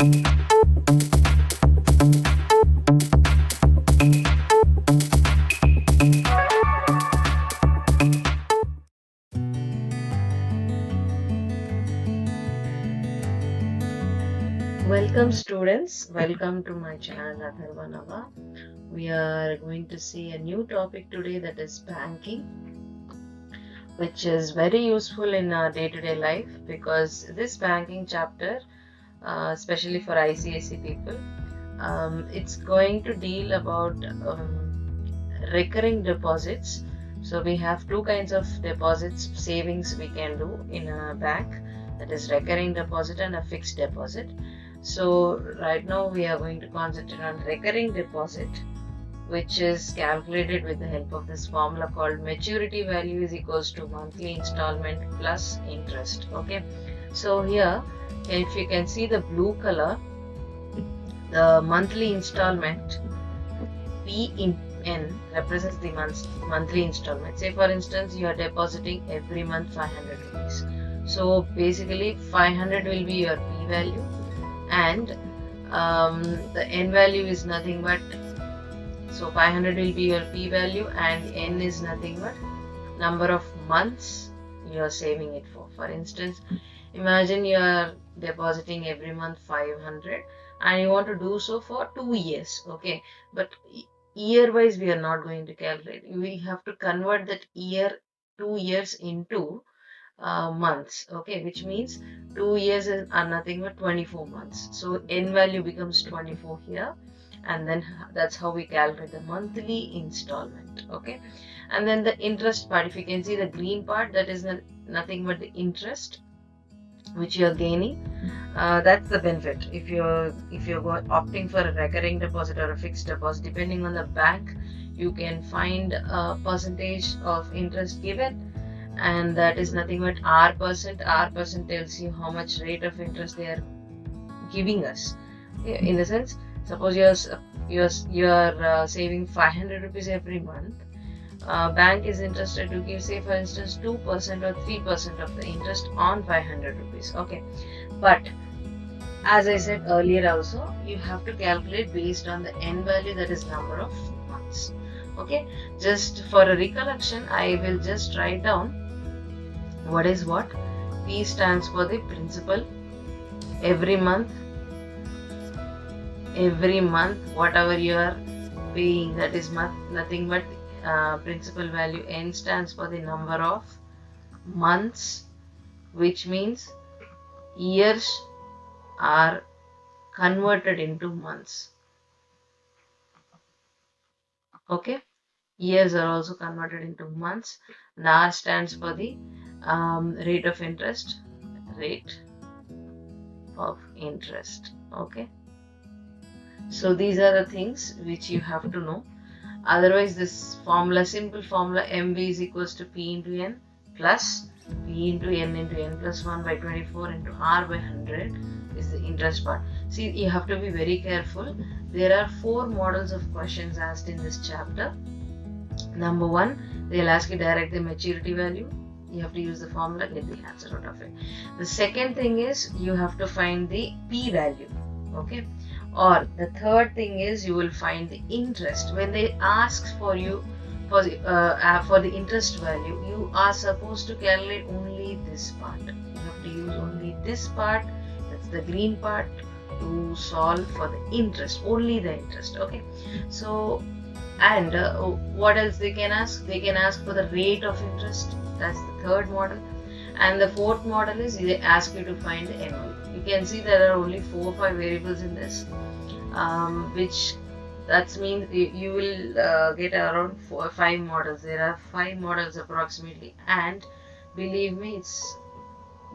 Welcome students, welcome to my channel Atharva Nava. We are going to see a new topic today, that is banking, which is very useful in our day-to-day life, because this banking chapter, especially for ICSE people, it's going to deal about recurring deposits. So we have two kinds of deposits, savings we can do in a bank, that is recurring deposit and a fixed deposit. So right now we are going to concentrate on recurring deposit, which is calculated with the help of this formula called maturity value is equals to monthly installment plus interest. Okay, so here if you can see the blue color, the monthly installment P in N represents the monthly installment. Say for instance you are depositing every month 500 rupees. So basically 500 will be your P value, and the N value is nothing but, so 500 will be your P value, and N is nothing but number of months you are saving it for. For instance, imagine you are depositing every month 500 and you want to do so for 2 years. Okay, but year wise we are not going to calculate. We have to convert that 2 years into months. Okay, which means 2 years are nothing but 24 months. So N value becomes 24 here, and then that's how we calculate the monthly installment. Okay, and then the interest part, if you can see the green part, that is nothing but the interest which you are gaining. That's the benefit. If you're opting for a recurring deposit or a fixed deposit, depending on the bank, you can find a percentage of interest given, and that is nothing but R%. R% tells you how much rate of interest they are giving us. In the sense, suppose you're saving 500 rupees every month. Bank is interested to give, say for instance, 2% or 3% of the interest on 500 rupees. Okay, but as I said earlier also, you have to calculate based on the N value, that is number of months. Okay, just for a recollection, I will just write down what is what. P stands for the principal. Every month whatever you are paying, that is nothing but principal value. N stands for the number of months, which means years are converted into months. Okay, years are also converted into months. And R stands for the rate of interest. Okay, so these are the things which you have to know. Otherwise, this formula, simple formula, MV is equals to P into N plus P into N plus 1 by 24 into R by 100 is the interest part. See, you have to be very careful. There are 4 models of questions asked in this chapter. Number 1, they'll ask you direct the maturity value. You have to use the formula, get the answer out of it. The second thing is you have to find the P value. Okay. Or the third thing is you will find the interest. When they ask for you for the interest value, you are supposed to calculate only this part. You have to use only this part, that's the green part, to solve for the interest, only the interest. Okay, so and what else they can ask? They can ask for the rate of interest. That's the third model. And the fourth model is they ask you to find the NOI. You can see there are only 4 or 5 variables in this, which that means you will get around 4 or 5 models. There are 5 models approximately, and believe me,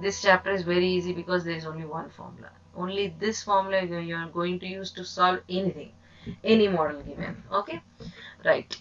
this chapter is very easy because there is only one formula. Only this formula you are going to use to solve anything, any model given. Okay, right.